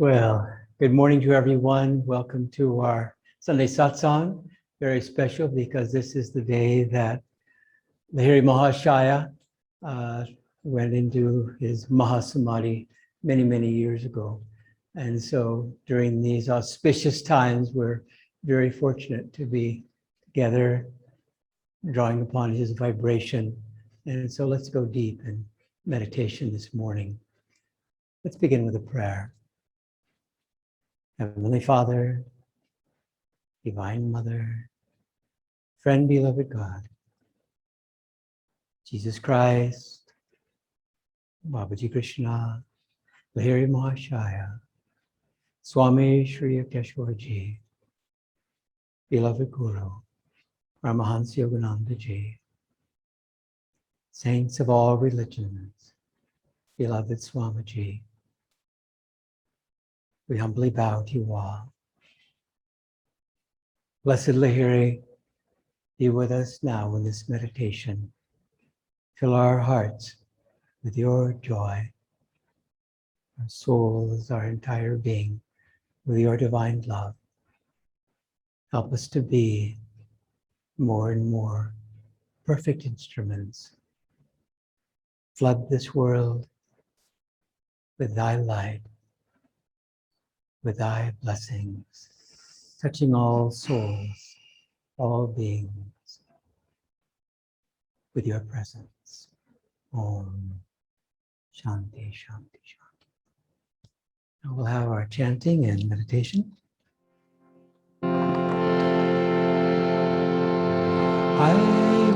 Well, good morning to everyone. Welcome to our Sunday Satsang. Very special because this is the day that Lahiri Mahashaya went into his Mahasamadhi many, many years ago. And so during these auspicious times, we're very fortunate to be together, drawing upon his vibration. And so let's go deep in meditation this morning. Let's begin with a prayer. Heavenly Father, Divine Mother, Friend, Beloved God, Jesus Christ, Babaji Krishna, Lahiri Mahashaya, Swami Shri Yukteswarji, Beloved Guru, Paramahansa Yogananda Ji, Saints of all religions, Beloved Swamiji, we humbly bow to you all. Blessed Lahiri, be with us now in this meditation. Fill our hearts with your joy, our souls, our entire being, with your divine love. Help us to be more and more perfect instruments. Flood this world with thy light, with thy blessings, touching all souls, all beings, with your presence. Om Shanti, Shanti, Shanti. Now we'll have our chanting and meditation. I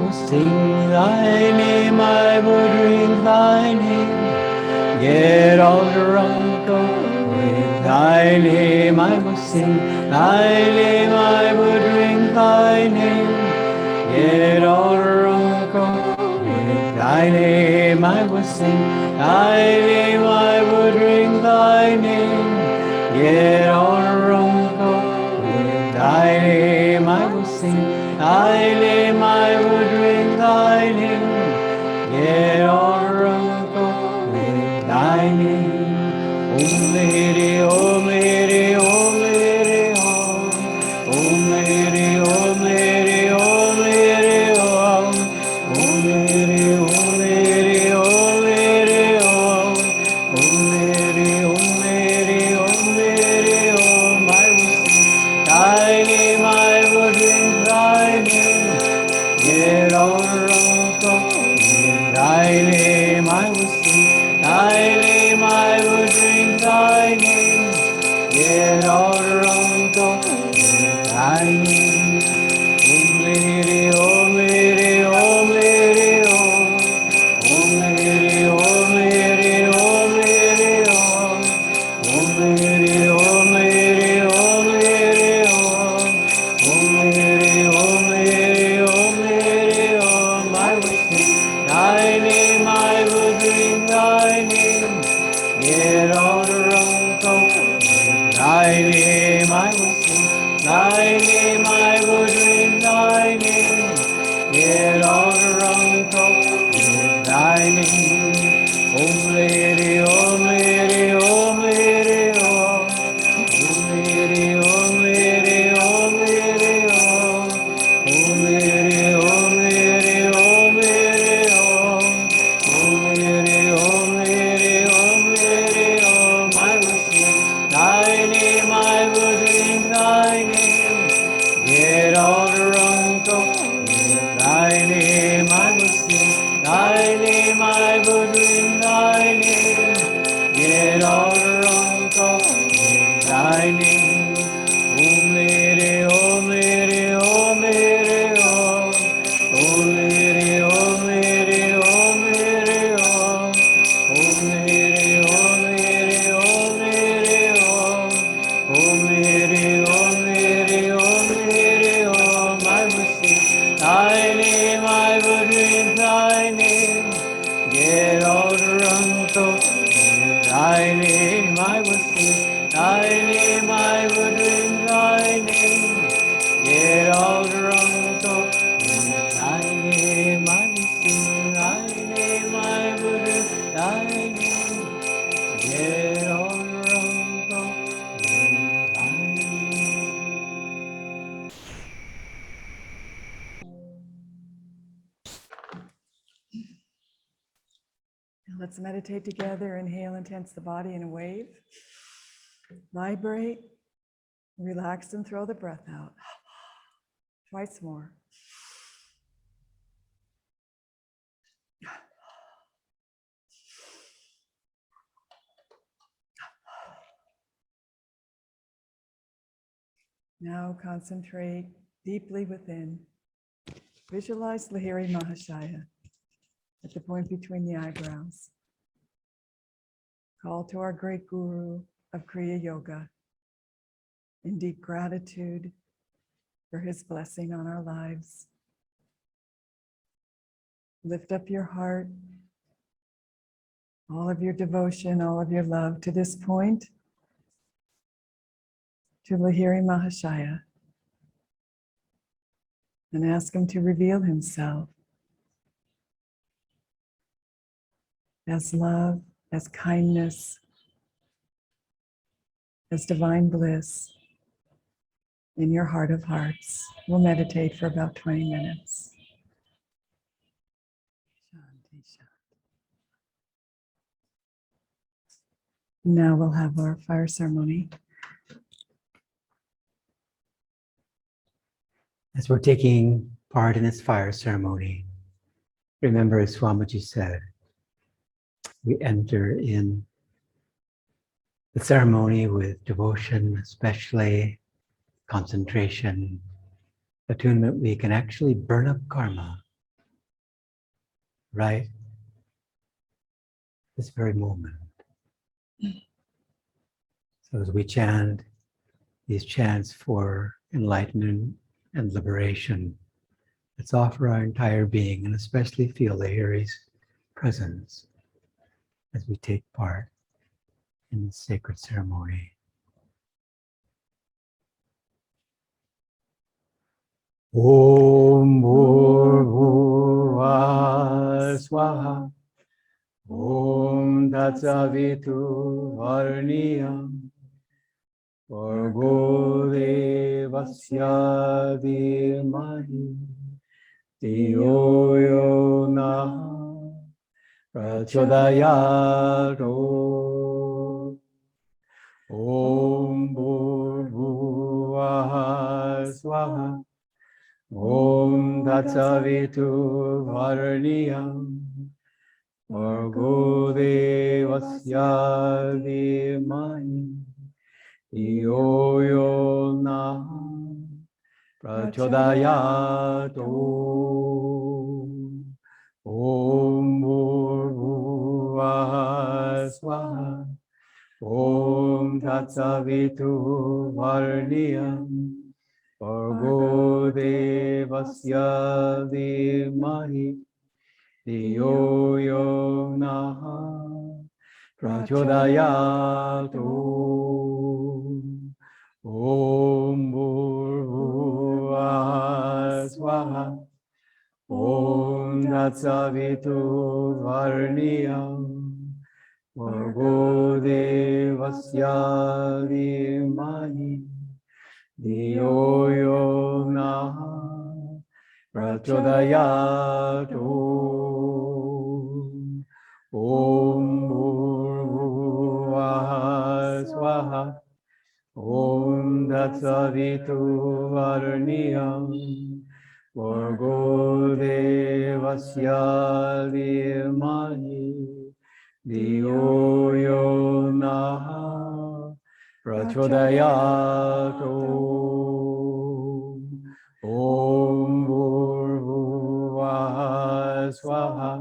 will sing thy name, I will drink thy name, get all drunk with thy name. I will sing thy name, I will drink thy name, get all drunk with thy name. I will sing thy name, I will drink thy name, get all drunk with thy name. I will sing thy name, I will drink thy name, get all drunk with thy name. Om Lahiri, Om Lahiri, Om Lahiri, Om Lahiri, Om Lahiri, Om Lahiri, Om Lahiri, Om Lahiri, Om Lahiri, Om Lahiri, Om Lahiri, Om Lahiri, Om. I will sing thy name, I will drink thy name, Let's meditate together. Inhale and tense the body in a wave. Vibrate, relax, and throw the breath out. Twice more. Now concentrate deeply within. Visualize Lahiri Mahashaya at the point between the eyebrows. Call to our great guru of Kriya Yoga in deep gratitude for his blessing on our lives. Lift up your heart, all of your devotion, all of your love to this point, to Lahiri Mahashaya, and ask him to reveal himself as love, as kindness, as divine bliss in your heart of hearts. We'll meditate for about 20 minutes. Now we'll have our fire ceremony. As we're taking part in this fire ceremony, remember, as Swamiji said, we enter in the ceremony with devotion, especially concentration, attunement. We can actually burn up karma right this very moment. So as we chant these chants for enlightenment and liberation, let's offer our entire being and especially feel Lahiri's presence as we take part in this sacred ceremony. Om Bhurvubhuva Swaha Om Tatsavitu Varniyam Bhargo Devasya Dhimahi Dhiyo Yo Nah Prachodayaro. Om Bhurvubhuva Swaha Om Tatsavitu Varniyam Bhargo Devasya Dhimahi Dhiyo Yo Nah Prachodayaro. Om Bhurvubhuva Swaha Om Tatsavitu Varniyam Bhargo Devasya Dhimahi Dhiyo Yo Nah Prachodayaro. Om Bhurvubhuva Swaha Om Tatsavitu Varniyam Bhargo Devasya Dhimahi Dhiyo Yo Nah Prachodayaro. Om Bhurvubhuva Swaha Om Tatsavitu Varniyam Bhargo Devasya Dhimahi Dhiyo Yo Nah Prachodayaro. Om Bhurvubhuva Swaha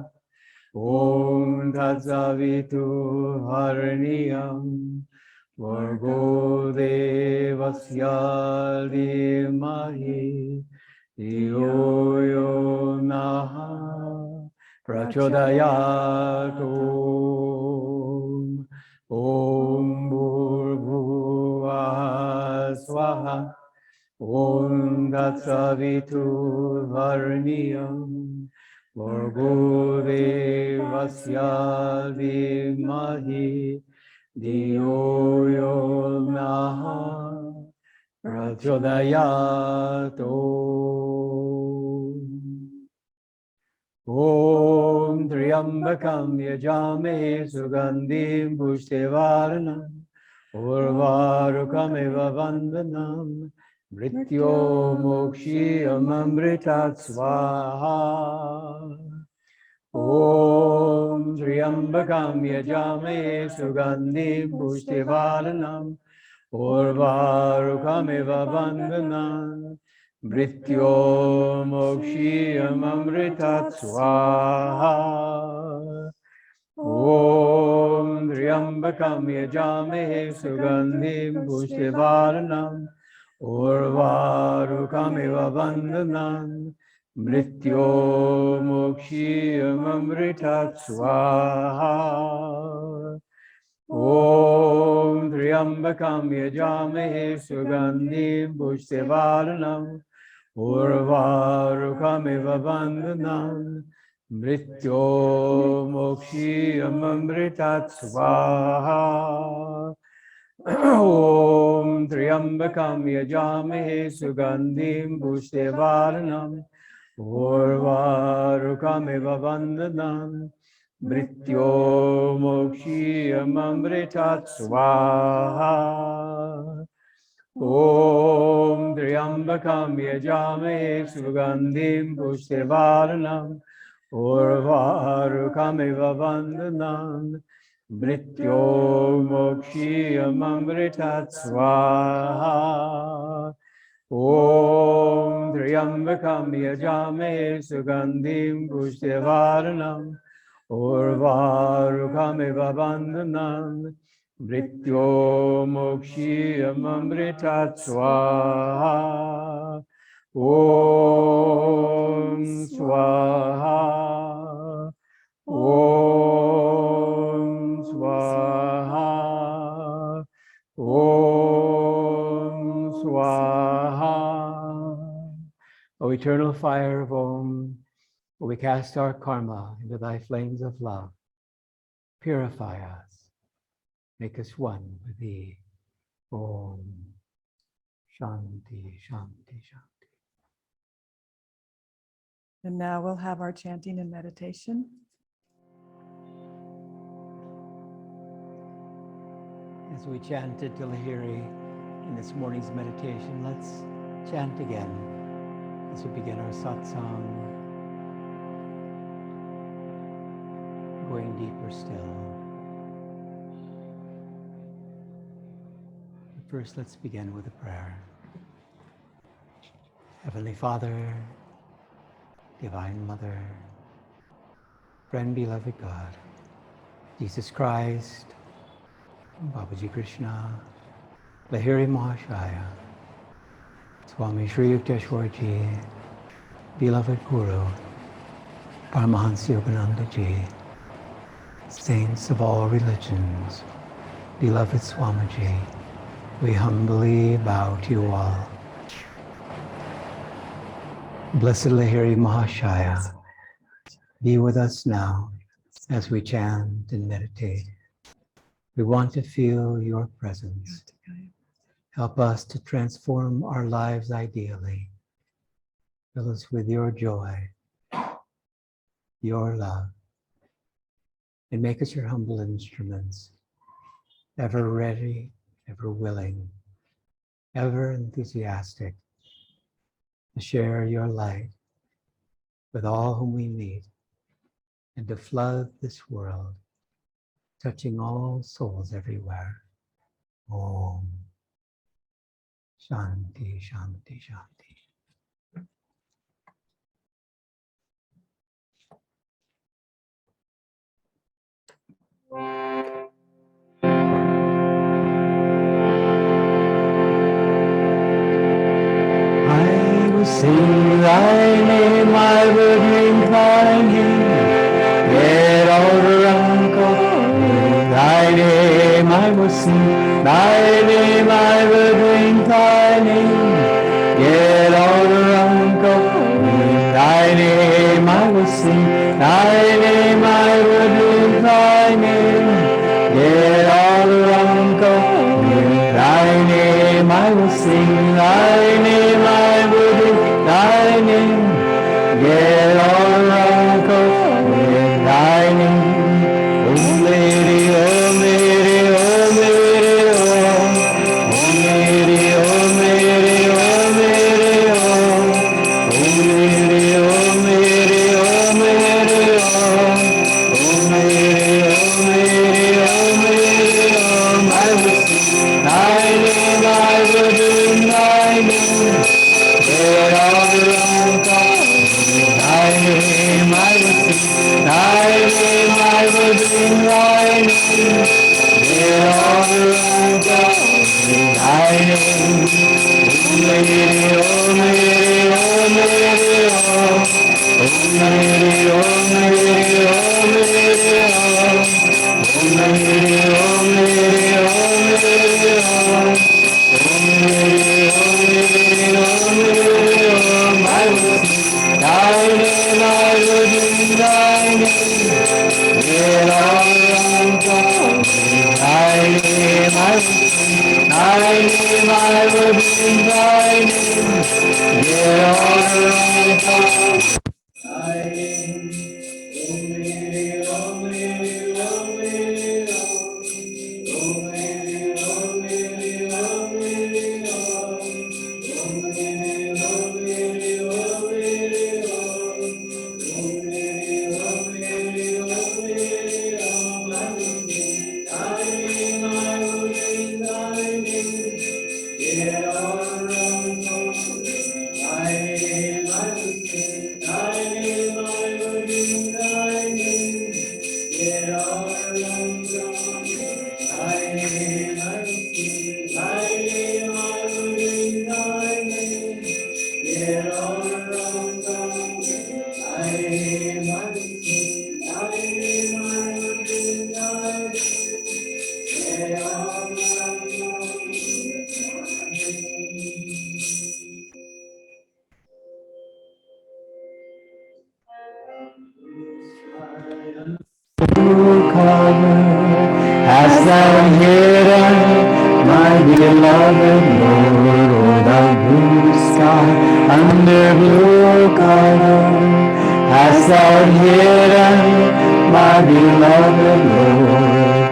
Om Tatsavitu Varniyam Bhargo Devasya Dhimahi Dhiyo Yo Nah Prachodayaro. Om Bhurvubhuva Swaha Om Tatsavitu Varniyam Bhargo Devasya Dhimahi Dhiyo Yo Nah Prachodayaro. Om Triyam Triambakam yajame sugandhim pushtivaranam urvarukamiva vandanam mrityo mokshiyam amritat swaha. Om Triambakam yajame sugandhim pushtivaranam urvarukamiva vandanam mrityo mokshiyam amritat swaha. Om Triambakam yajame sugandhim pushtivaranam urvarukamiva vandanam mrityo mokshiyam amritat swaha. Om Triambakam yajame sugandhim pushtivaranam urvarukamiva vandanam mrityo mokshiyam amritat swaha. Om Triambakam yajame sugandhim pushtivaranam urvarukamiva vandanam mrityo mokshiyam amritat swaha. Om Triambakam yajame sugandhim pushtivaranam urvarukamiva vandanam mrityo mokshiyam amritat swaha. Om Triambakam yajame sugandhim pushtivaranam urvarukamiva vandanam mrityo mokshiyam amritat swaha. Om swaha. Om swaha. Om swaha. O eternal fire of Om, we cast our karma into thy flames of love. Purify us. Make us one with thee. Om. Shanti, Shanti, Shanti. And now we'll have our chanting and meditation. As we chanted to Lahiri in this morning's meditation, let's chant again as we begin our satsang, going deeper still. But first, let's begin with a prayer. Heavenly Father, Divine Mother, friend, beloved God, Jesus Christ, Babaji Krishna, Lahiri Mahashaya, Swami Sri Yukteswarji, beloved Guru, Paramahansa Yogananda Ji, saints of all religions, beloved Swamiji, we humbly bow to you all. Blessed Lahiri Mahashaya, be with us now as we chant and meditate. We want to feel your presence. Help us to transform our lives ideally. Fill us with your joy, your love, and make us your humble instruments, ever ready, ever willing, ever enthusiastic to share your light with all whom we meet and to flood this world, touching all souls everywhere. Om. Shanti, Shanti, Shanti. I will sing thy name, I will drink thy name, get all around, thy name I will sing, thy name I will drink thy name, get all around, thy name I will sing, thy name I will drink thy name, get all around, thy name I will sing, thy name I will drink thy name, get all around, thy Hast thou hidden my beloved Lord, o'er the blue sky under blue cover? Hast thou hidden my beloved Lord?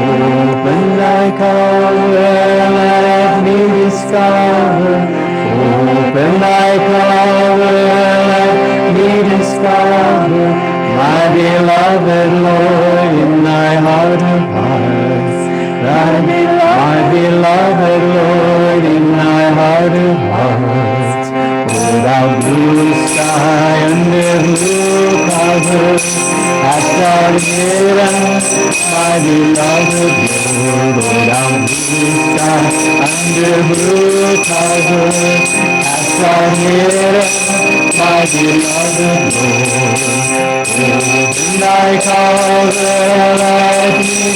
Open thy cover, let me discover. Open thy cover, let me discover my beloved Lord in thy heart of hearts. My beloved Lord in thy heart of hearts. O thou blue sky under blue cover, hast thou hidden my beloved Lord. O thou blue sky under blue cover, hast thou hidden my beloved Lord. Open thy cover, let me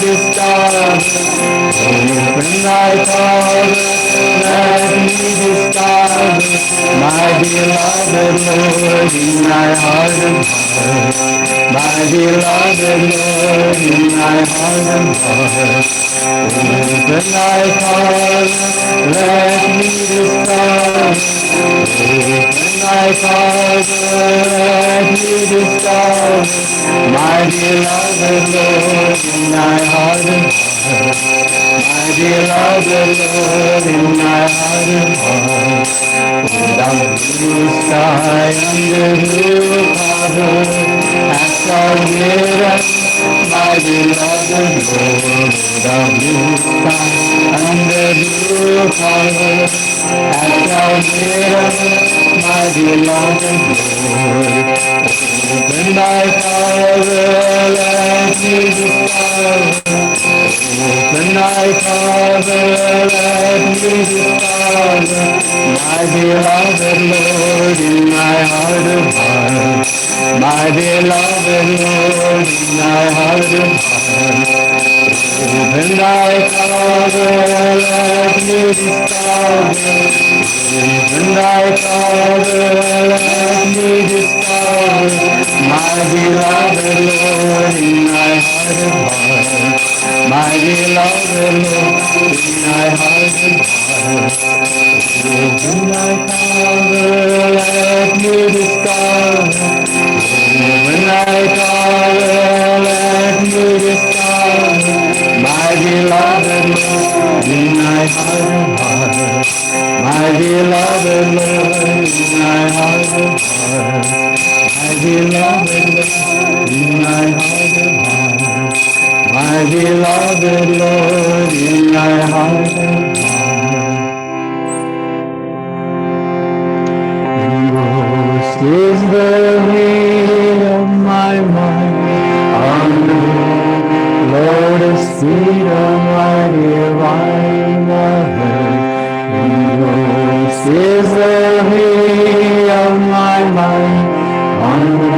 discover. Open thy cover, let me discover my beloved Lord in thy heart of hearts. My beloved Lord in thy heart of hearts. Open thy cover, let me discover. Open thy cover, let me discover my beloved Lord in thy heart of hearts. My beloved Lord in thy heart of hearts. O thou blue sky under blue cover, hast thou hidden my beloved Lord. O thou blue sky under blue cover, hast thou hidden my beloved Lord. Open thy cover, let me discover. Open thy cover, let me discover my beloved Lord in thy heart of hearts. My beloved Lord in thy heart of hearts. Open thy cover, let me discover. Open thy cover, let me discover my beloved Lord in thy heart of hearts. My beloved Lord in thy heart of hearts. Open thy cover, let me discover. Open thy cover, let me discover my beloved Lord in thy heart of hearts. My beloved Lord in thy heart of hearts. My beloved Lord in thy heart of hearts. My beloved Lord in thy heart of hearts. Engrossed is the way of my mind, on the lotus feet of my divine mother. Engrossed is the way of my mind, on the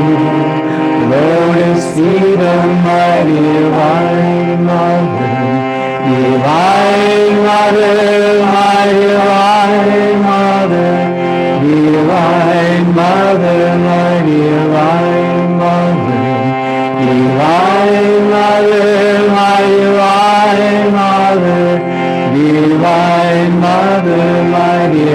lotus feet of my divine mother. Divine mother, my divine mother. Divine Mother, my divine mother. Divine Mother, my divine mother. Divine Mother, my divine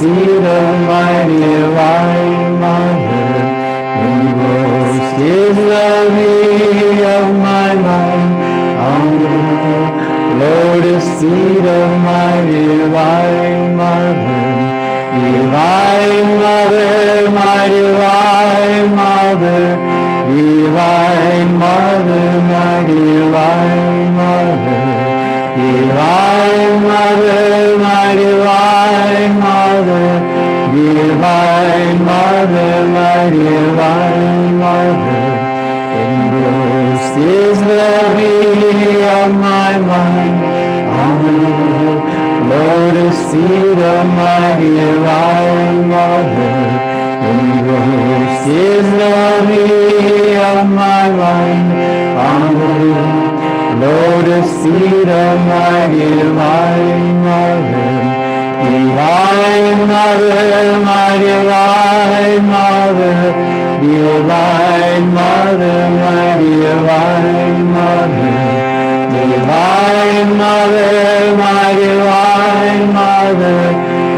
seat of my divine mother. Engrossed is the bee of my mind. On the lotus seat of my divine mother. Divine Mother, my Divine Mother, Divine Mother, my Divine Mother, Divine Mother, my Divine Mother, Divine Mother, my Divine Mother, engrossed is the bee of my mind. Lotus seat of my divine mother, engrossed is the bee of my mind. On the lotus seat of my divine mother, divine mother, my divine mother, divine mother, my divine mother. Divine Mother, my Divine Mother,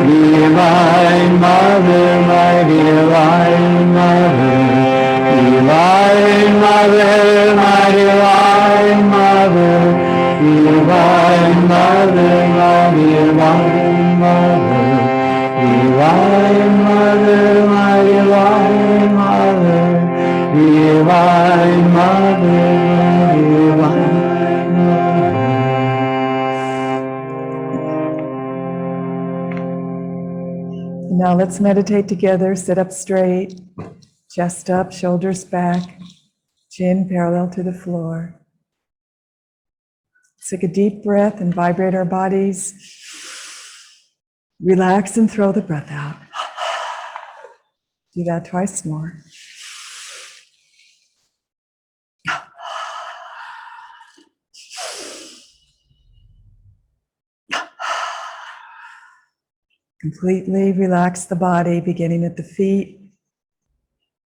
Divine Mother, my Divine Mother, Divine Mother, my Divine Mother, Divine Mother, my Divine Mother, Divine Mother, my Divine Mother, Divine Mother, my Divine. Now let's meditate together. Sit up straight, chest up, shoulders back, chin parallel to the floor. Let's take a deep breath and vibrate our bodies. Relax and throw the breath out. Do that twice more. Completely relax the body, beginning at the feet.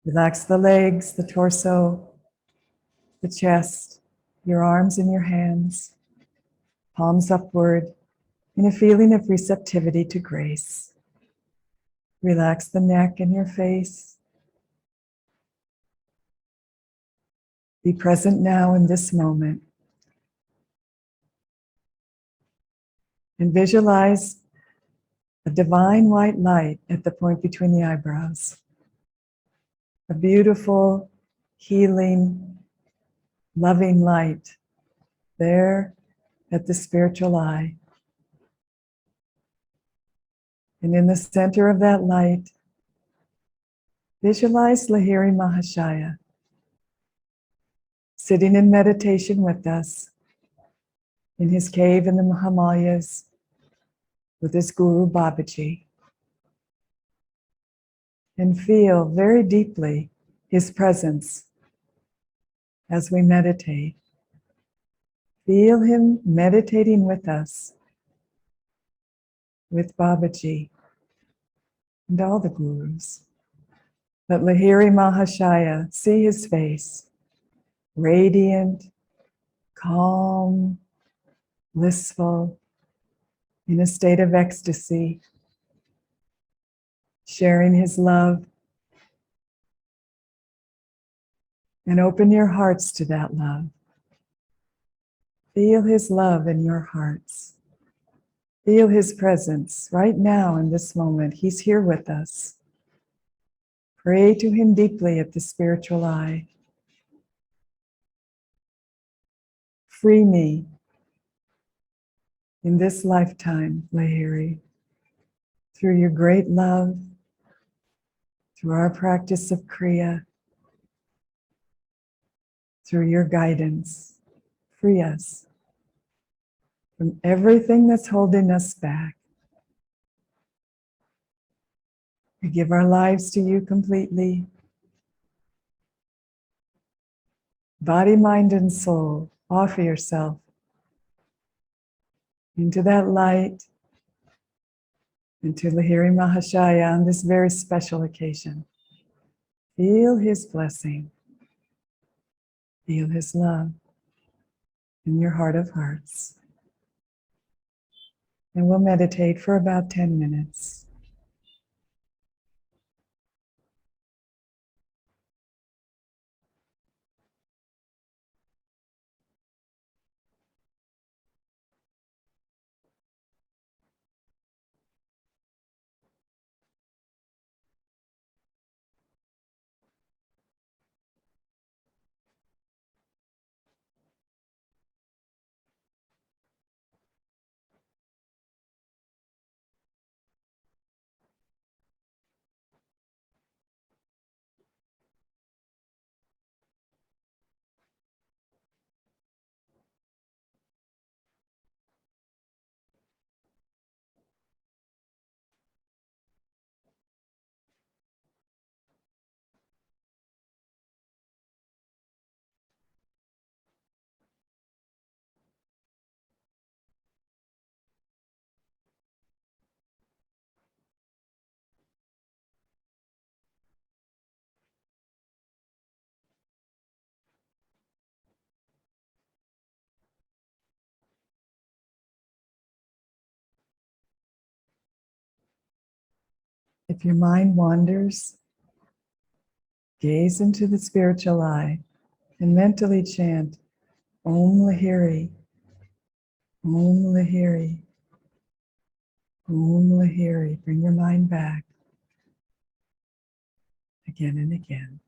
Relax the legs, the torso, the chest, your arms and your hands, palms upward, in a feeling of receptivity to grace. Relax the neck and your face. Be present now in this moment. And visualize a divine white light at the point between the eyebrows. A beautiful, healing, loving light there at the spiritual eye. And in the center of that light, visualize Lahiri Mahashaya sitting in meditation with us in his cave in the Himalayas with his guru Babaji. And feel very deeply his presence as we meditate. Feel him meditating with us, with Babaji and all the gurus. Let Lahiri Mahashaya see his face, radiant, calm, blissful, in a state of ecstasy, sharing his love. And open your hearts to that love. Feel his love in your hearts. Feel his presence right now in this moment. He's here with us. Pray to him deeply at the spiritual eye. Free me in this lifetime, Lahiri, through your great love, through our practice of Kriya, through your guidance. Free us from everything that's holding us back. We give our lives to you completely. Body, mind, and soul, offer yourself into that light, into Lahiri Mahashaya on this very special occasion. Feel his blessing. Feel his love in your heart of hearts. And we'll meditate for about 10 minutes. If your mind wanders, gaze into the spiritual eye and mentally chant Om Lahiri, Om Lahiri, Om Lahiri. Bring your mind back again and again.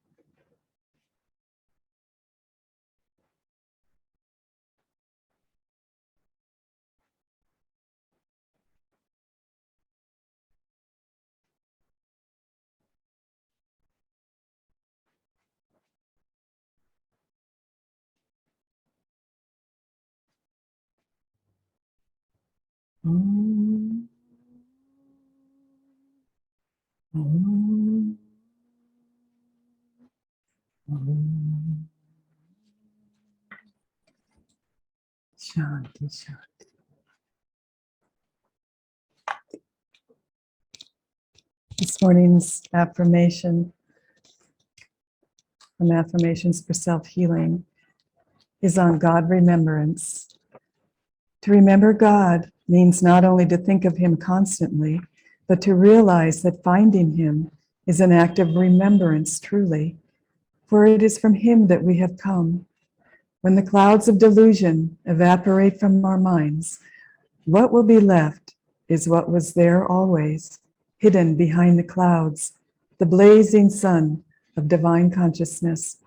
Om, Om, Om. Shanti, Shanti. This morning's affirmation from Affirmations for Self-Healing is on God remembrance. To remember God means not only to think of Him constantly, but to realize that finding Him is an act of remembrance truly, for it is from Him that we have come. When the clouds of delusion evaporate from our minds, what will be left is what was there always, hidden behind the clouds, the blazing sun of divine consciousness.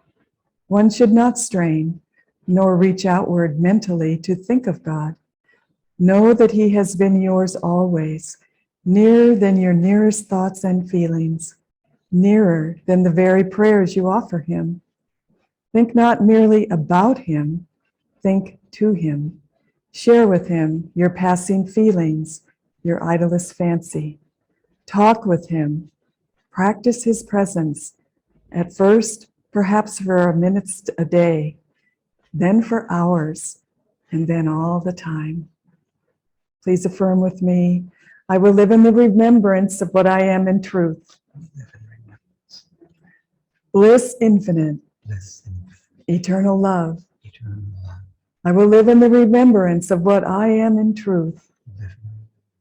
One should not strain, nor reach outward mentally to think of God. Know that He has been yours always, nearer than your nearest thoughts and feelings, nearer than the very prayers you offer Him. Think not merely about Him, think to Him. Share with Him your passing feelings, your idlest fancy. Talk with Him. Practice His presence. At first, perhaps for a minute a day, then for hours, and then all the time. Please affirm with me, I will live in the remembrance of what I am in truth. Bliss infinite, eternal love. I will live in the remembrance of what I am in truth.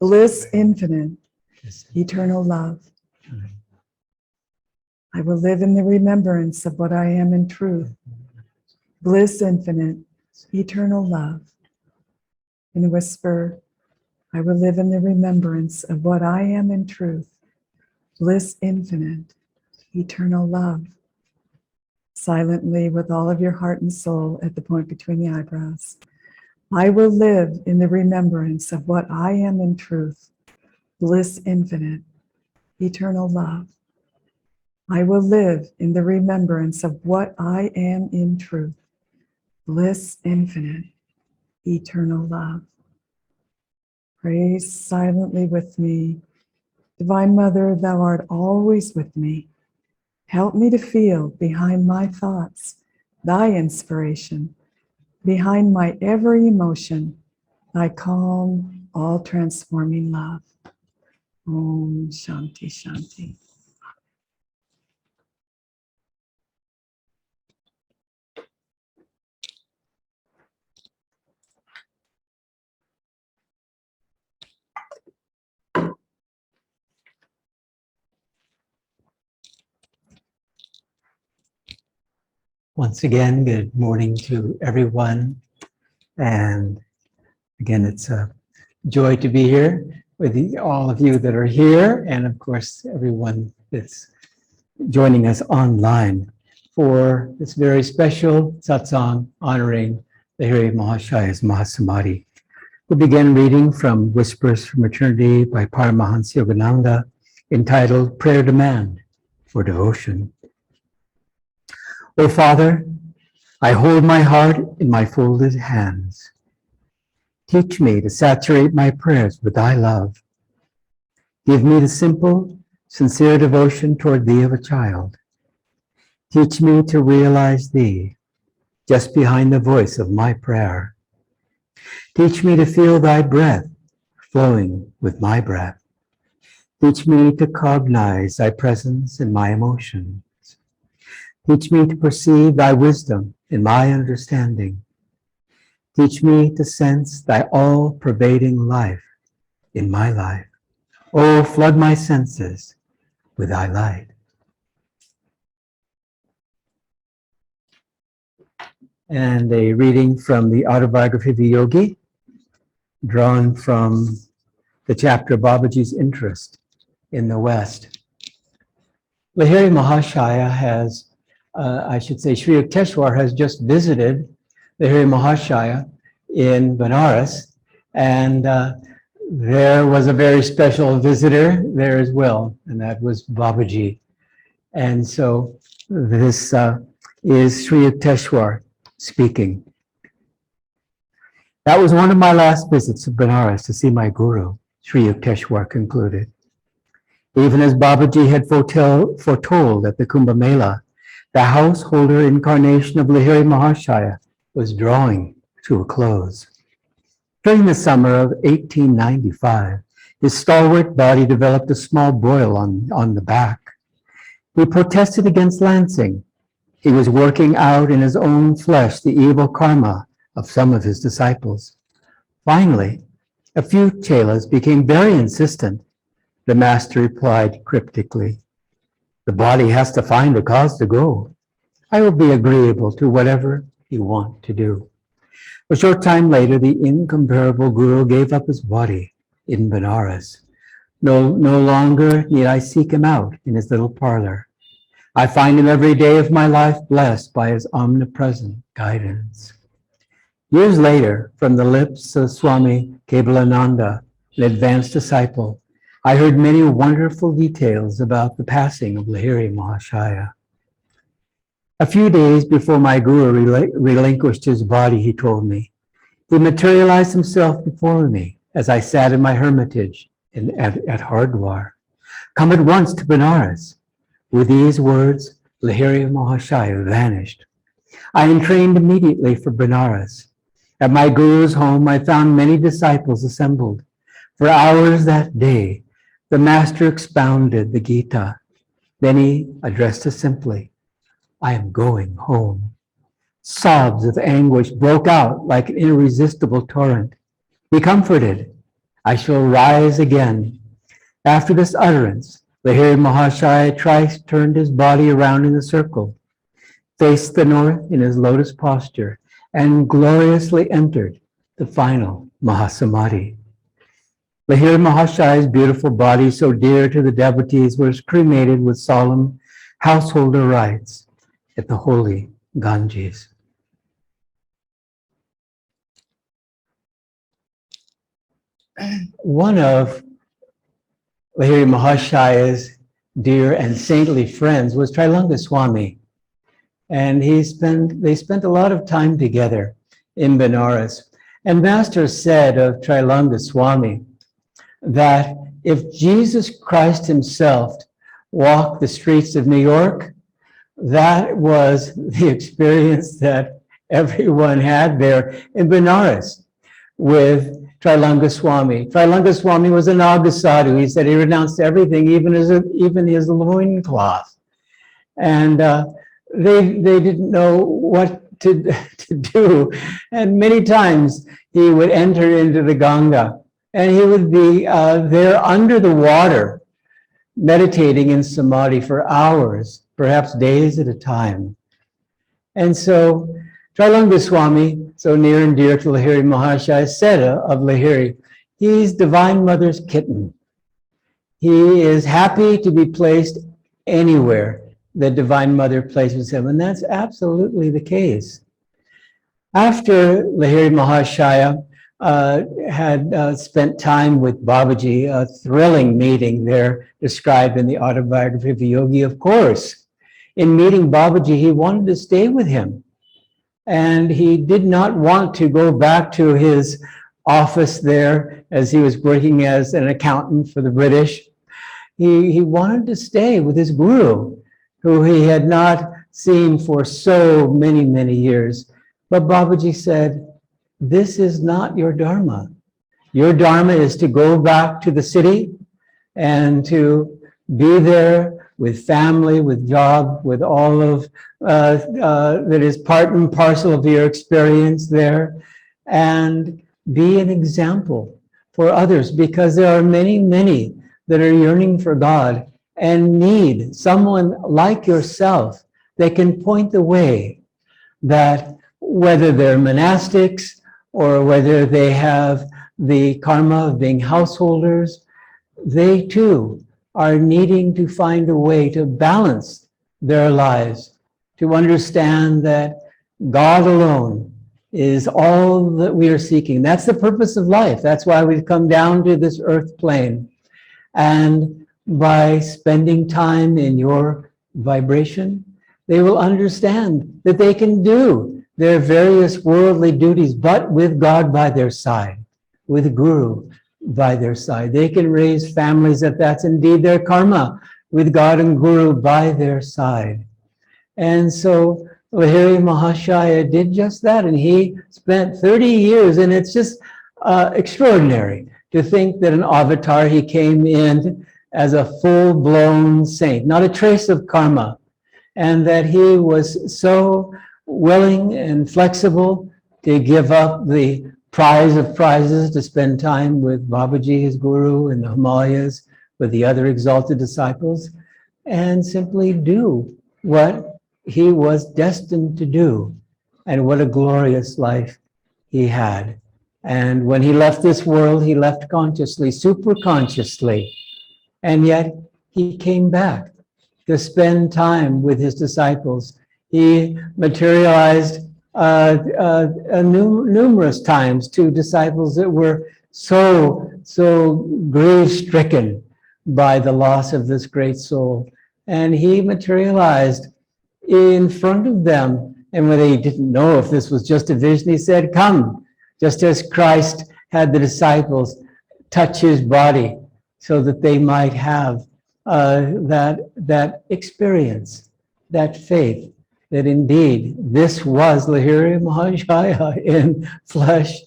Bliss infinite, eternal love. I will live in the remembrance of what I am in truth. Bliss infinite, eternal love. In a whisper, I will live in the remembrance of what I am in truth. Bliss infinite, eternal love. Silently, with all of your heart and soul at the point between the eyebrows. I will live in the remembrance of what I am in truth. Bliss infinite, eternal love. I will live in the remembrance of what I am in truth. Bliss infinite, eternal love. Pray silently with me. Divine Mother, thou art always with me. Help me to feel behind my thoughts thy inspiration, behind my every emotion, thy calm, all transforming love. Om Shanti Shanti. Once again, good morning to everyone. And again, it's a joy to be here with all of you that are here, and of course, everyone that's joining us online for this very special satsang honoring the Hari Mahashaya's Mahasamadhi. We'll begin reading from Whispers from Eternity by Paramahansa Yogananda, entitled Prayer Demand for Devotion. O Father, I hold my heart in my folded hands. Teach me to saturate my prayers with thy love. Give me the simple, sincere devotion toward thee of a child. Teach me to realize thee just behind the voice of my prayer. Teach me to feel thy breath flowing with my breath. Teach me to cognize thy presence in my emotions. Teach me to perceive thy wisdom in my understanding. Teach me to sense thy all-pervading life in my life. Oh, flood my senses with thy light. And a reading from the Autobiography of a Yogi, drawn from the chapter Babaji's Interest in the West. Lahiri Mahashaya has, Sri Yukteswar has just visited Lahiri Mahashaya in Benares, and there was a very special visitor there as well, and that was Babaji. And so this is Sri Yukteswar speaking. That was one of my last visits to Benares to see my guru, Sri Yukteswar concluded. Even as Babaji had foretold at the Kumbh Mela, the householder incarnation of Lahiri Mahashaya was drawing to a close. During the summer of 1895, his stalwart body developed a small boil on the back. He protested against Lansing. He was working out in his own flesh the evil karma of some of his disciples. Finally, a few chelas became very insistent. The master replied cryptically, "The body has to find a cause to go. I will be agreeable to whatever you want to do." A short time later, the incomparable guru gave up his body in Benares. No longer need I seek him out in his little parlor. I find him every day of my life blessed by his omnipresent guidance. Years later, from the lips of Swami Kebalananda, an advanced disciple, I heard many wonderful details about the passing of Lahiri Mahashaya. A few days before my guru relinquished his body, he told me, he materialized himself before me as I sat in my hermitage at Hardwar. "Come at once to Benares." With these words, Lahiri Mahashaya vanished. I entrained immediately for Benares. At my guru's home, I found many disciples assembled. For hours that day, the master expounded the Gita. Then he addressed us simply, "I am going home." Sobs of anguish broke out like an irresistible torrent. Be comforted. I shall rise again. After this utterance, Lahiri Mahashaya thrice turned his body around in a circle, faced the north in his lotus posture, and gloriously entered the final Mahasamadhi. Lahiri Mahashaya's beautiful body, so dear to the devotees, was cremated with solemn householder rites at the holy Ganges. One of Lahiri Mahashaya's dear and saintly friends was Trilanga Swami, and they spent a lot of time together in Benares. And Master said of Trilanga Swami that if Jesus Christ himself walked the streets of New York, that was the experience that everyone had there in Benares with Trilanga Swami. Trilanga Swami was an Naga-sadhu. He said he renounced everything, even his loincloth. And they didn't know what to do. And many times he would enter into the Ganga, and he would be there under the water, meditating in samadhi for hours, perhaps days at a time. And so Trilanga Swami, so near and dear to Lahiri Mahashaya, said of Lahiri, he's Divine Mother's kitten. He is happy to be placed anywhere that Divine Mother places him, and that's absolutely the case. After Lahiri Mahashaya had spent time with Babaji, a thrilling meeting there described in the Autobiography of a Yogi, of course. In meeting Babaji, he wanted to stay with him. And he did not want to go back to his office there as he was working as an accountant for the British. He wanted to stay with his guru, who he had not seen for so many, many years. But Babaji said, this is not your dharma. Your dharma is to go back to the city and to be there with family, with job, with all of that is part and parcel of your experience there, and be an example for others, because there are many, many that are yearning for God and need someone like yourself that can point the way, that whether they're monastics or whether they have the karma of being householders, they too are needing to find a way to balance their lives, to understand that God alone is all that we are seeking. That's the purpose of life. That's why we've come down to this earth plane. And by spending time in your vibration, they will understand that they can do their various worldly duties, but with God by their side, with Guru by their side. They can raise families if that's indeed their karma, with God and Guru by their side. And so Lahiri Mahashaya did just that, and he spent 30 years, and it's just extraordinary to think that an avatar, he came in as a full-blown saint, not a trace of karma, and that he was so willing and flexible to give up the prize of prizes to spend time with Babaji, his guru, in the Himalayas, with the other exalted disciples, and simply do what he was destined to do. And what a glorious life he had. And when he left this world, he left consciously, super consciously. And yet he came back to spend time with his disciples. He materialized numerous times to disciples that were so grief-stricken by the loss of this great soul. And he materialized in front of them. And when they didn't know if this was just a vision, he said, "Come," just as Christ had the disciples touch his body so that they might have that experience, that faith, that indeed this was Lahiri Mahashaya in flesh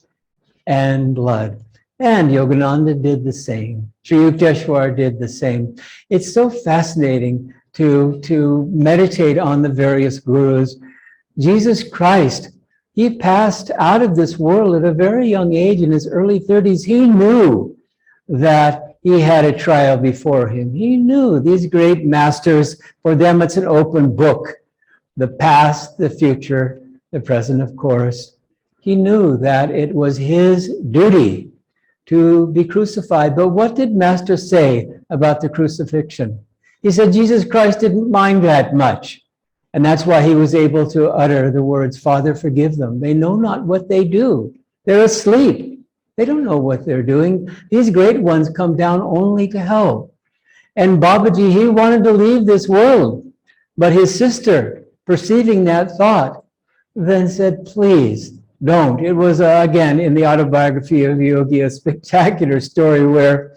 and blood. And Yogananda did the same. Sri Yukteswar did the same. It's so fascinating to meditate on the various gurus. Jesus Christ, he passed out of this world at a very young age, in his early 30s. He knew that he had a trial before him. He knew these great masters, for them it's an open book. The past, the future, the present, of course. He knew that it was his duty to be crucified. But what did Master say about the crucifixion? He said Jesus Christ didn't mind that much. And that's why he was able to utter the words, "Father, forgive them. They know not what they do. They're asleep. They don't know what they're doing." These great ones come down only to hell. And Babaji, he wanted to leave this world. But his sister, perceiving that thought, then said, "Please don't." It was, again, in the autobiography of Yogi, a spectacular story where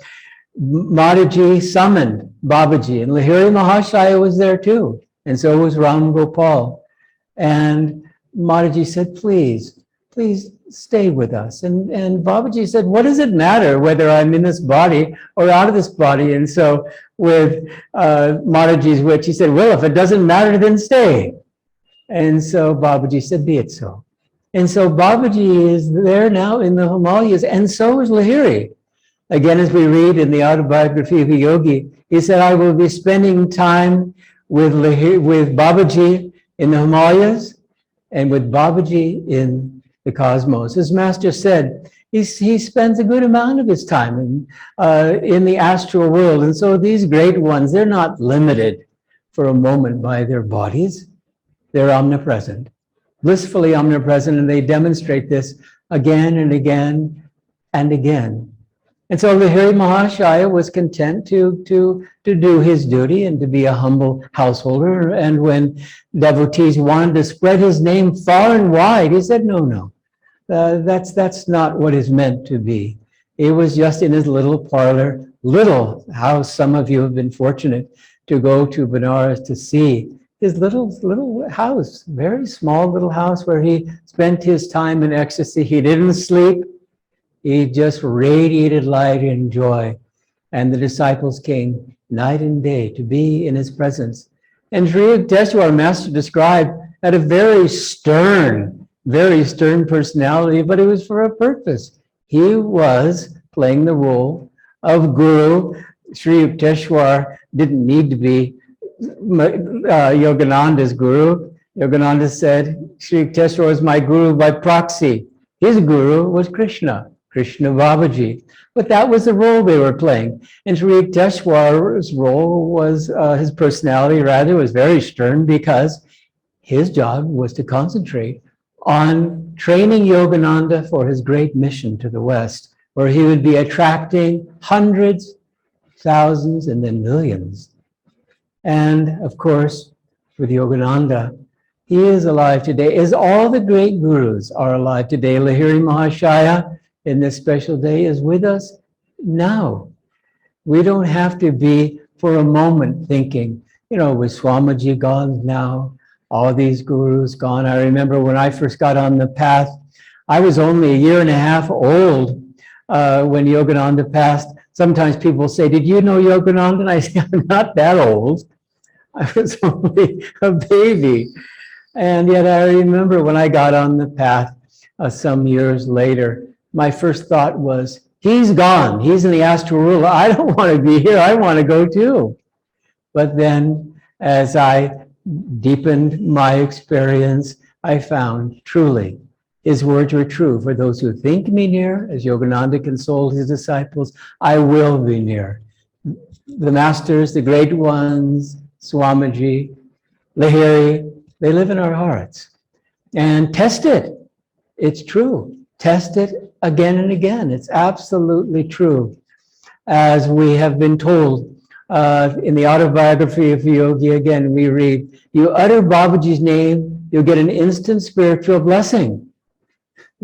Mataji summoned Babaji, and Lahiri Mahashaya was there too, and so was Ram Gopal. And Mataji said, please stay with us. And Babaji said, what does it matter whether I'm in this body or out of this body? And so with Mataji's witch, he said, well, if it doesn't matter, then stay. And so Babaji said, be it so. And so Babaji is there now in the Himalayas, and so is Lahiri. Again, as we read in the autobiography of a yogi, he said, I will be spending time with Babaji in the Himalayas and with Babaji in the cosmos. His master said he spends a good amount of his time in the astral world. And so these great ones, they're not limited for a moment by their bodies. They're omnipresent, blissfully omnipresent, and they demonstrate this again and again and again. And so Lahiri Mahashaya was content to do his duty and to be a humble householder. And when devotees wanted to spread his name far and wide, he said, no, that's not what is meant to be. He was just in his little parlor, little house. Some of you have been fortunate to go to Benares to see his little house, very small little house where he spent his time in ecstasy. He didn't sleep. He just radiated light and joy. And the disciples came night and day to be in his presence. And Sri Yukteswar, our master, described, had a very stern personality, but it was for a purpose. He was playing the role of guru, Sri Yukteswar didn't need to be Yogananda's guru. Yogananda said, Sri Yukteswar was my guru by proxy. His guru was Krishna Babaji. But that was the role they were playing. And Sri Yukteswar's role was, his personality rather, was very stern because his job was to concentrate on training Yogananda for his great mission to the West, where he would be attracting hundreds, thousands, and then millions. And of course, with Yogananda, he is alive today, as all the great gurus are alive today. Lahiri Mahashaya, in this special day, is with us now. We don't have to be for a moment thinking, with Swamiji gone now, all these gurus gone. I remember when I first got on the path, I was only a year and a half old when Yogananda passed. Sometimes people say, did you know Yogananda? And I say, I'm not that old. I was only a baby. And yet I remember when I got on the path some years later, my first thought was, he's gone. He's in the astral world. I don't want to be here. I want to go too. But then as I deepened my experience, I found truly his words were true. For those who think me near, as Yogananda consoled his disciples, I will be near. The masters, the great ones, Swamiji, Lahiri, they live in our hearts. And test it. It's true. Test it again and again. It's absolutely true. As we have been told in the autobiography of Yogi, again, we read, you utter Babaji's name, you'll get an instant spiritual blessing.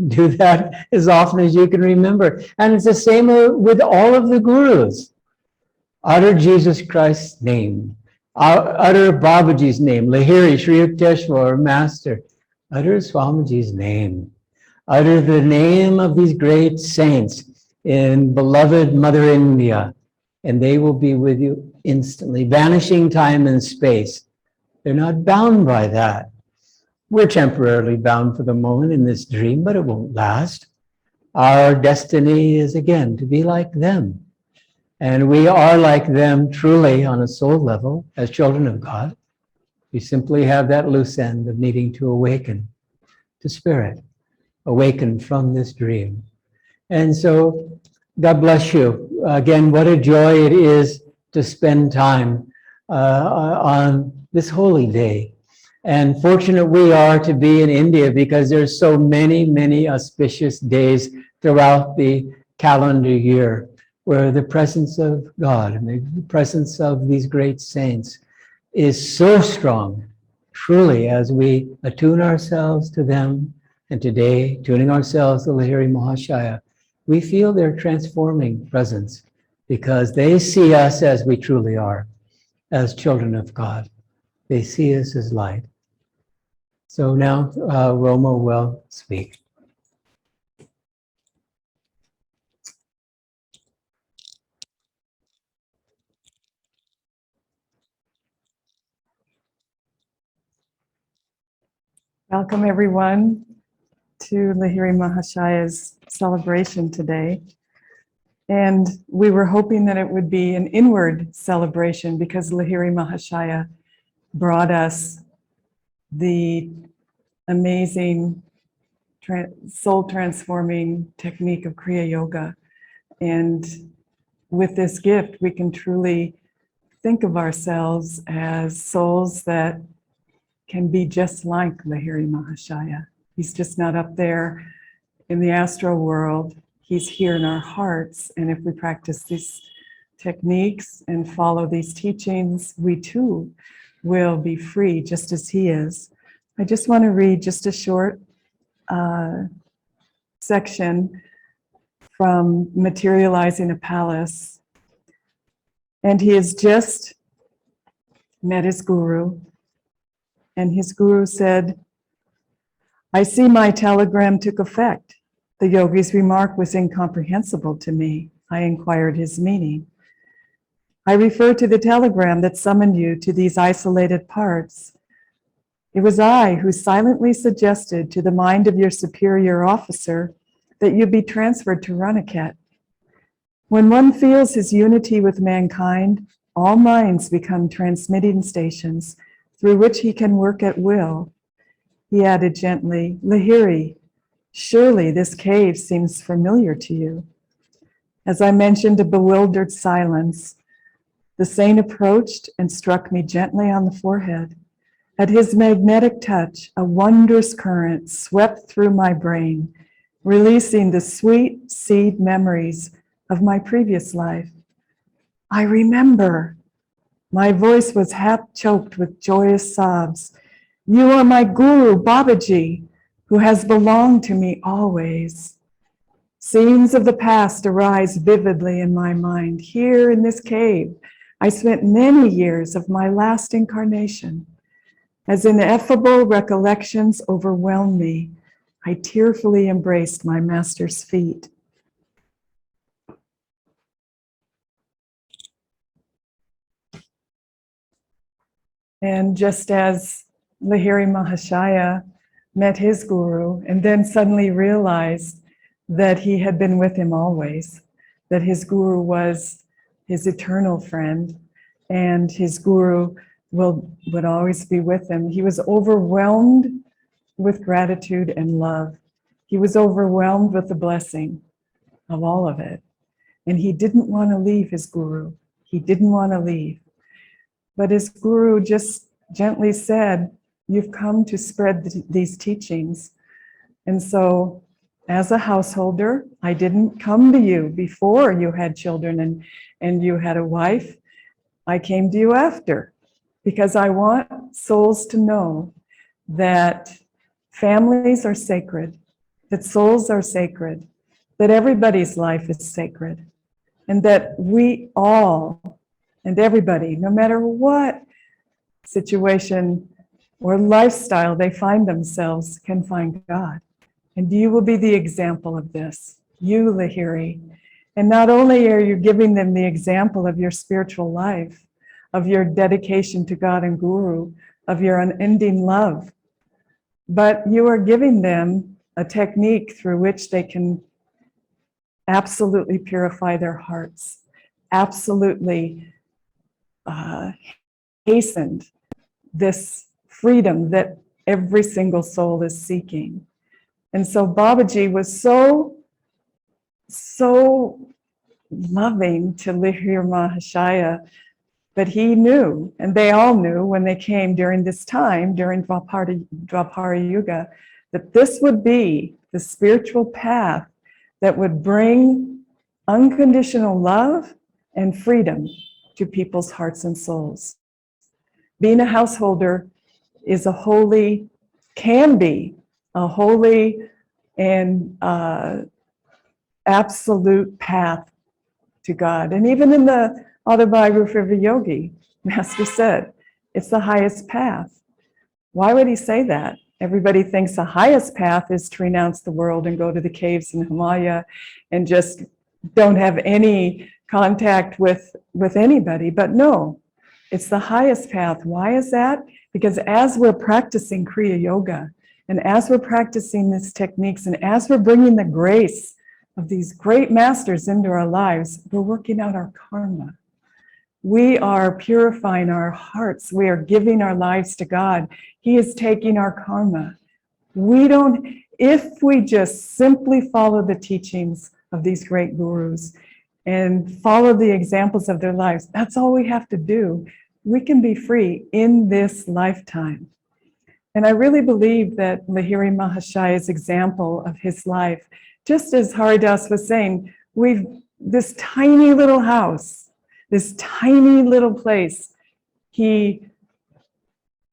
Do that as often as you can remember. And it's the same with all of the gurus. Utter Jesus Christ's name. Utter Babaji's name. Lahiri, Sri Yukteswar, Master. Utter Swamiji's name. Utter the name of these great saints in beloved Mother India, and they will be with you instantly, vanishing time and space. They're not bound by that. We're temporarily bound for the moment in this dream, but it won't last. Our destiny is, again, to be like them. And we are like them truly on a soul level as children of God. We simply have that loose end of needing to awaken to spirit, awaken from this dream. And so, God bless you. Again, what a joy it is to spend time on this holy day. And fortunate we are to be in India because there's so many, many auspicious days throughout the calendar year where the presence of God and the presence of these great saints is so strong, truly, as we attune ourselves to them. And today, tuning ourselves to Lahiri Mahashaya, we feel their transforming presence because they see us as we truly are, as children of God. They see us as light. So now Roma will speak. Welcome everyone to Lahiri Mahashaya's celebration today. And we were hoping that it would be an inward celebration because Lahiri Mahashaya brought us the amazing soul transforming technique of Kriya Yoga. And with this gift, we can truly think of ourselves as souls that can be just like Lahiri Mahashaya. He's just not up there in the astral world. He's here in our hearts. And if we practice these techniques and follow these teachings, we too will be free just as he is. I just want to read just a short section from Materializing a Palace. And he has just met his guru. And his guru said, I see my telegram took effect. The yogi's remark was incomprehensible to me. I inquired his meaning. I refer to the telegram that summoned you to these isolated parts. It was I who silently suggested to the mind of your superior officer that you be transferred to Raniket. When one feels his unity with mankind, all minds become transmitting stations through which he can work at will. He added gently, Lahiri, surely this cave seems familiar to you. As I mentioned a bewildered silence, the saint approached and struck me gently on the forehead. At his magnetic touch, a wondrous current swept through my brain, releasing the sweet seed memories of my previous life. I remember. My voice was half choked with joyous sobs. You are my guru, Babaji, who has belonged to me always. Scenes of the past arise vividly in my mind. Here in this cave, I spent many years of my last incarnation. As ineffable recollections overwhelmed me, I tearfully embraced my master's feet. And just as Lahiri Mahashaya met his guru and then suddenly realized that he had been with him always, that his guru was his eternal friend and his guru would always be with him. He was overwhelmed with gratitude and love. He was overwhelmed with the blessing of all of it. And he didn't want to leave his guru. He didn't want to leave. But his guru just gently said, you've come to spread these teachings. And so as a householder, I didn't come to you before you had children and you had a wife. I came to you after, because I want souls to know that families are sacred, that souls are sacred, that everybody's life is sacred, and that we all and everybody, no matter what situation or lifestyle they find themselves, can find God. And you will be the example of this, you, Lahiri. And not only are you giving them the example of your spiritual life, of your dedication to God and Guru, of your unending love, but you are giving them a technique through which they can absolutely purify their hearts, absolutely hastened this freedom that every single soul is seeking. And so Babaji was so loving to Lahiri Mahashaya, but he knew, and they all knew when they came during this time, during Dwapara Yuga, that this would be the spiritual path that would bring unconditional love and freedom to people's hearts and souls. Being a householder is can be a holy and absolute path to God. And even in the autobiography of a yogi, Master said, it's the highest path. Why would he say that? Everybody thinks the highest path is to renounce the world and go to the caves in Himalaya and just don't have any contact with anybody. But no, it's the highest path. Why is that? Because as we're practicing Kriya Yoga, and as we're practicing these techniques, and as we're bringing the grace of these great masters into our lives, we're working out our karma. We are purifying our hearts. We are giving our lives to God. He is taking our karma. If we just simply follow the teachings of these great gurus and follow the examples of their lives, that's all we have to do. We can be free in this lifetime. And I really believe that Lahiri Mahashaya's example of his life, just as Haridas was saying, this tiny little house, this tiny little place, he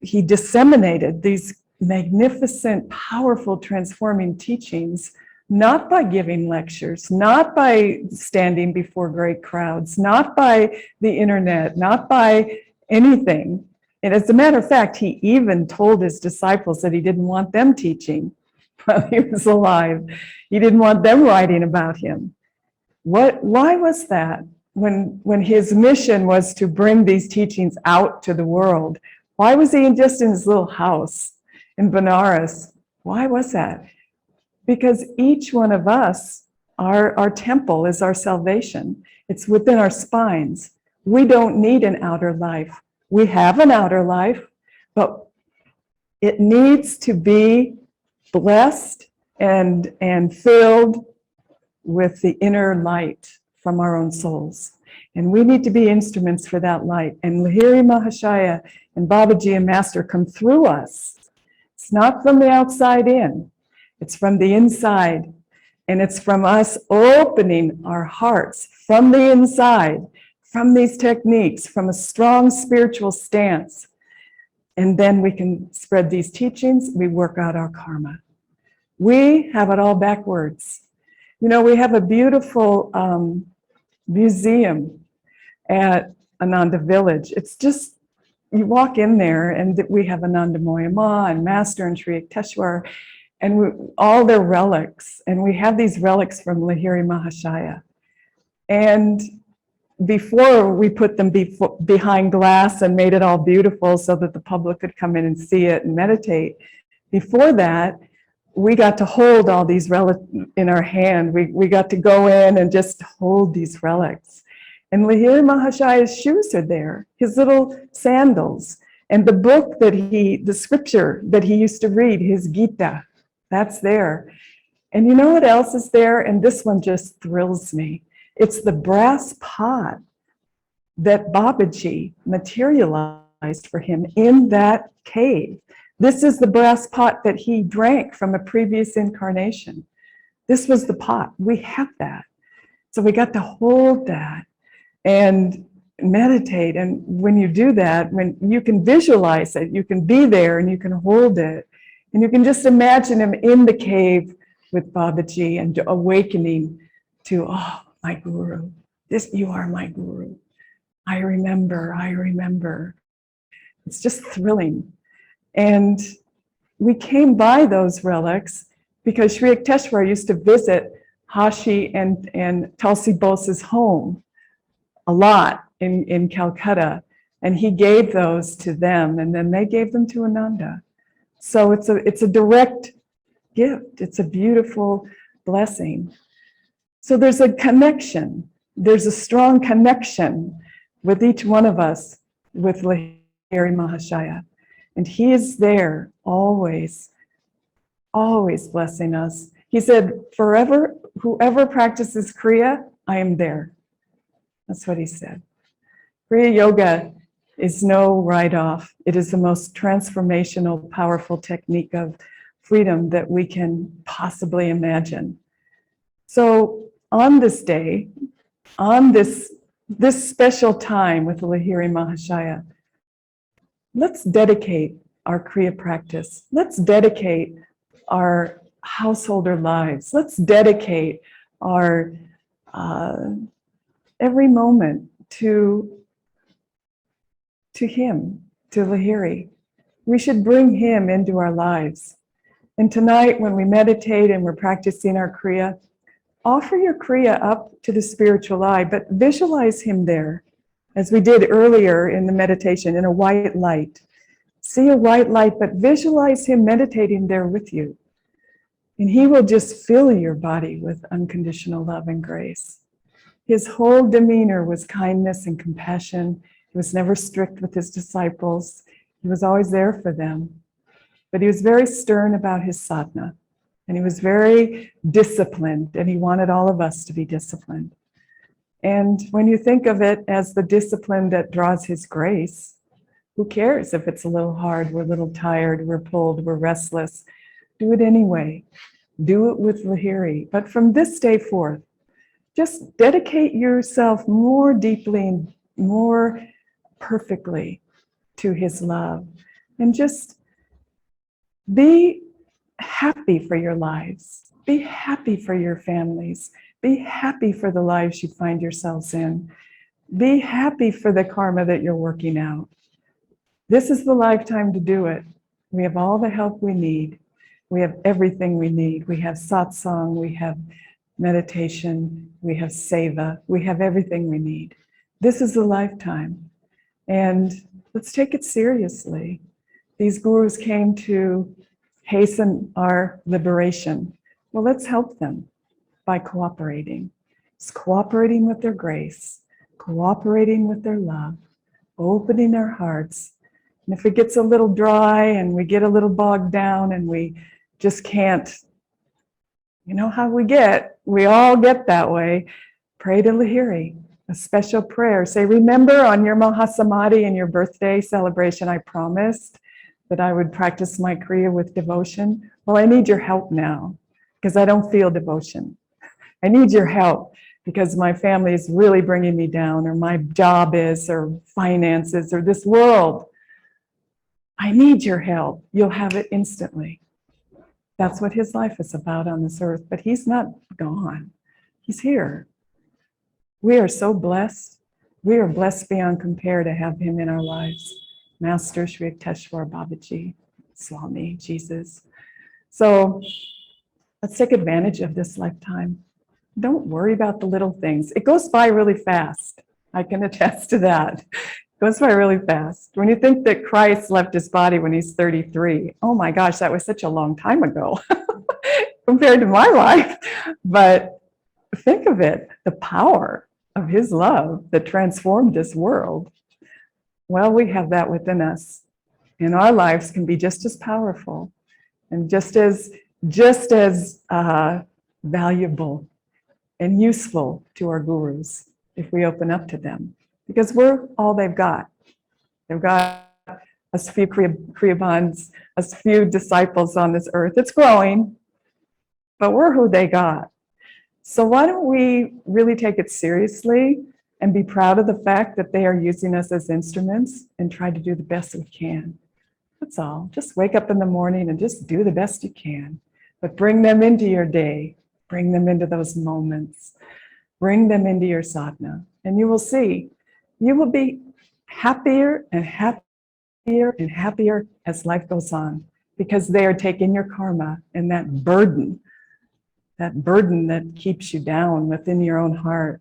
disseminated these magnificent, powerful, transforming teachings, not by giving lectures, not by standing before great crowds, not by the internet, not by anything. And as a matter of fact, he even told his disciples that he didn't want them teaching while he was alive. He didn't want them writing about him. Why was that? When his mission was to bring these teachings out to the world, why was he just in his little house in Benares? Why was that? Because each one of us Our temple is our salvation. It's within our spines. We don't need an outer life. We have an outer life, but it needs to be blessed and filled with the inner light from our own souls. And we need to be instruments for that light. And Lahiri Mahashaya and Babaji and Master come through us. It's not from the outside in. It's from the inside. And it's from us opening our hearts from the inside, from these techniques, from a strong spiritual stance. And then we can spread these teachings. We work out our karma. We have it all backwards. You know, we have a beautiful museum at Ananda Village. It's just, you walk in there and we have Ananda Moyama and Master and Sri Yukteswar and all their relics. And we have these relics from Lahiri Mahashaya. And before we put them behind glass and made it all beautiful so that the public could come in and see it and meditate, before that, we got to hold all these relics in our hand. We got to go in and just hold these relics. And Lahiri Mahashaya's shoes are there, his little sandals, and the book that the scripture that he used to read, his Gita, that's there. And you know what else is there? And this one just thrills me. It's the brass pot that Babaji materialized for him in that cave. This is the brass pot that he drank from a previous incarnation. This was the pot. We have that. So we got to hold that and meditate. And when you do that, when you can visualize it, you can be there and you can hold it. And you can just imagine him in the cave with Babaji and awakening to, oh, my guru. You are my guru. I remember, I remember. It's just thrilling. And we came by those relics because Sri Yukteswar used to visit Hashi and Tulsi Bose's home a lot in Calcutta. And he gave those to them and then they gave them to Ananda. So it's a direct gift. It's a beautiful blessing. So there's a connection. There's a strong connection with each one of us with Lahiri Mahashaya. And he is there always, always blessing us. He said, forever, whoever practices Kriya, I am there. That's what he said. Kriya Yoga is no write-off. It is the most transformational, powerful technique of freedom that we can possibly imagine. So on this day, on this special time with Lahiri Mahashaya, let's dedicate our Kriya practice. Let's dedicate our householder lives. Let's dedicate our every moment to him, to Lahiri. We should bring him into our lives. And tonight when we meditate and we're practicing our Kriya, offer your Kriya up to the spiritual eye, but visualize him there, as we did earlier in the meditation, in a white light. See a white light, but visualize him meditating there with you. And he will just fill your body with unconditional love and grace. His whole demeanor was kindness and compassion. He was never strict with his disciples. He was always there for them. But he was very stern about his sadhana. And he was very disciplined, and he wanted all of us to be disciplined. And when you think of it as the discipline that draws his grace, who cares if it's a little hard, we're a little tired, we're pulled, we're restless. Do it anyway. Do it with Lahiri. But from this day forth, just dedicate yourself more deeply and more perfectly to his love. And just be happy for your lives. Be happy for your families. Be happy for the lives you find yourselves in. Be happy for the karma that you're working out. This is the lifetime to do it. We have all the help we need. We have everything we need. We have satsang, we have meditation, we have seva, we have everything we need. This is the lifetime. And let's take it seriously. These gurus came to hasten our liberation. Well, let's help them. by cooperating. Just cooperating with their grace, cooperating with their love, opening our hearts. And if it gets a little dry and we get a little bogged down and we just can't, you know how we all get that way, pray to Lahiri, a special prayer. Say, remember on your Mahasamadhi and your birthday celebration, I promised that I would practice my Kriya with devotion. Well, I need your help now because I don't feel devotion. I need your help because my family is really bringing me down, or my job is, or finances, or this world. I need your help. You'll have it instantly. That's what his life is about on this earth, but he's not gone. He's here. We are so blessed. We are blessed beyond compare to have him in our lives. Master Sri Yukteswar Babaji, Swami, Jesus. So let's take advantage of this lifetime. Don't worry about the little things. It goes by really fast. I can attest to that. It goes by really fast. When you think that Christ left his body when he's 33, oh my gosh, that was such a long time ago compared to my life. But think of it, the power of his love that transformed this world. Well, we have that within us, and our lives can be just as powerful and just as valuable and useful to our gurus if we open up to them, because we're all they've got. They've got a few Kriyabans, a few disciples on this earth. It's growing, but we're who they got. So why don't we really take it seriously and be proud of the fact that they are using us as instruments and try to do the best we can. That's all. Just wake up in the morning and just do the best you can. But bring them into your day. Bring them into those moments. Bring them into your sadhana. And you will see, you will be happier and happier and happier as life goes on, because they are taking your karma and that burden that keeps you down within your own heart.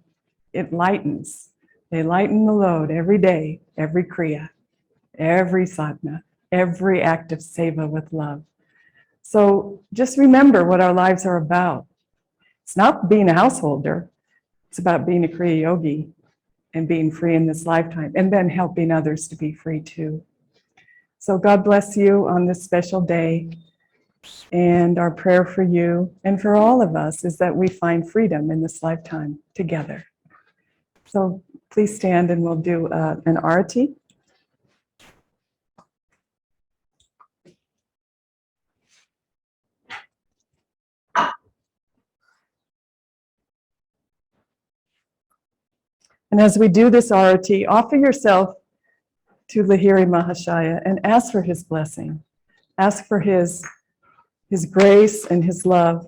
It lightens. They lighten the load every day, every kriya, every sadhana, every act of seva with love. So just remember what our lives are about. It's not being a householder. It's about being a kriya yogi and being free in this lifetime, and then helping others to be free too. So God bless you on this special day. And our prayer for you and for all of us is that we find freedom in this lifetime together. So please stand and we'll do an Aarti. And as we do this Aarti, offer yourself to Lahiri Mahashaya and ask for his blessing. Ask for his grace and his love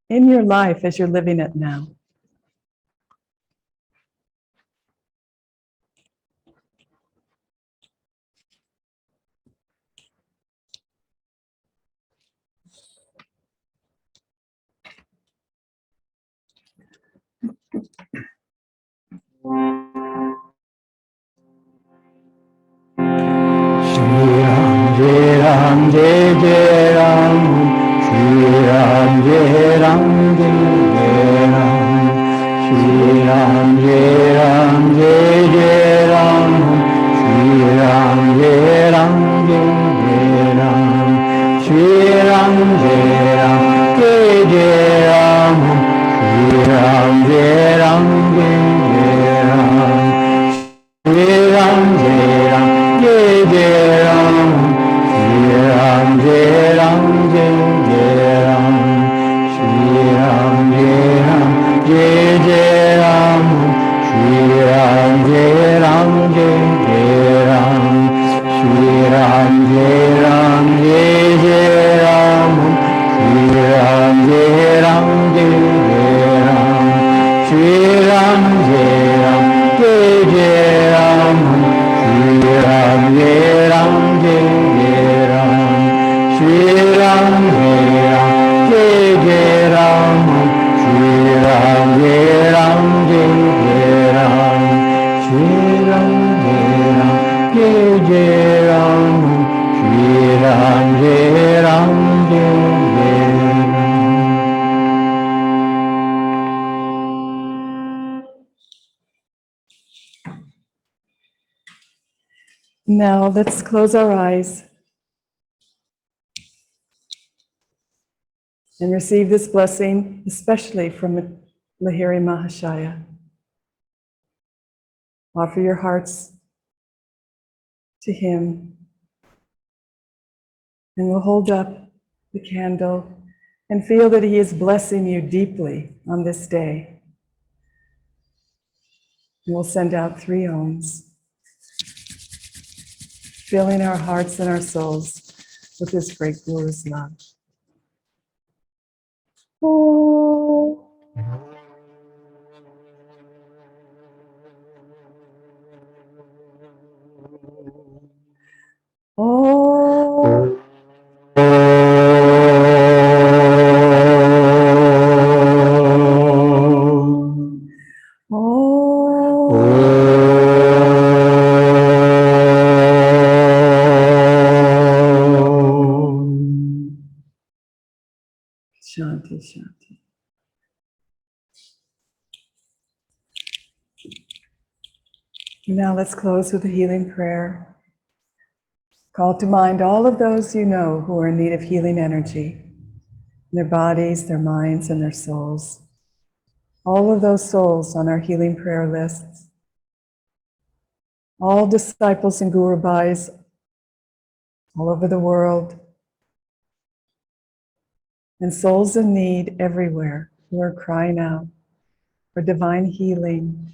in your life as you're living it now. Jai Ram, Jai Ram, Shri Ram, Jai Ram, Jai Ram, Shri Ram, Jai Ram, Jai Ram, Shri Ram, Jai Ram, Jai Ram, Shri Ram, Jai Ram, Jai Ram, Shri Ram, Jai Ram, Jai Ram, Shri Ram, Jai Ram, Jai Ram, Shri Ram, Jai Ram, Jai Ram, Shri Ram, Jai Ram, Jai Ram, Shri Ram, Jai Ram, Jai Ram, Shri Ram, Jai Ram, Jai Ram, Shri Ram, Jai Ram, Jai Ram, Shri Ram, Jai Ram, Jai Ram, Now let's close our eyes and receive this blessing, especially from Lahiri Mahashaya. Offer your hearts to him, and we'll hold up the candle and feel that he is blessing you deeply on this day. And we'll send out 3 ohms, filling our hearts and our souls with this great Guru's love. Oh. Oh. Shanti, Shanti. Now let's close with a healing prayer. Call to mind all of those you know who are in need of healing energy, their bodies, their minds, and their souls. All of those souls on our healing prayer lists. All disciples and Guru Bhais all over the world. And souls in need everywhere who are crying out for divine healing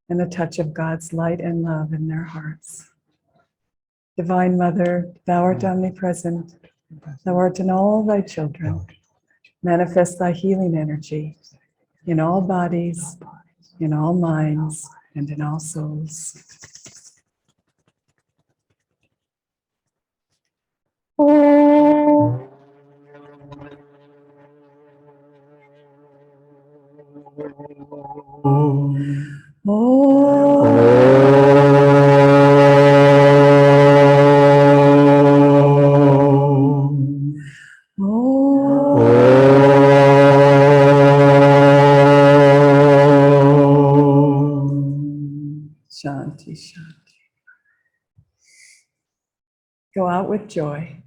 and the touch of God's light and love in their hearts. Divine Mother, thou art omnipresent. Thou art in all thy children. Manifest thy healing energy in all bodies, in all minds, and in all souls. Oh. Shanti, Shanti. Go out with joy.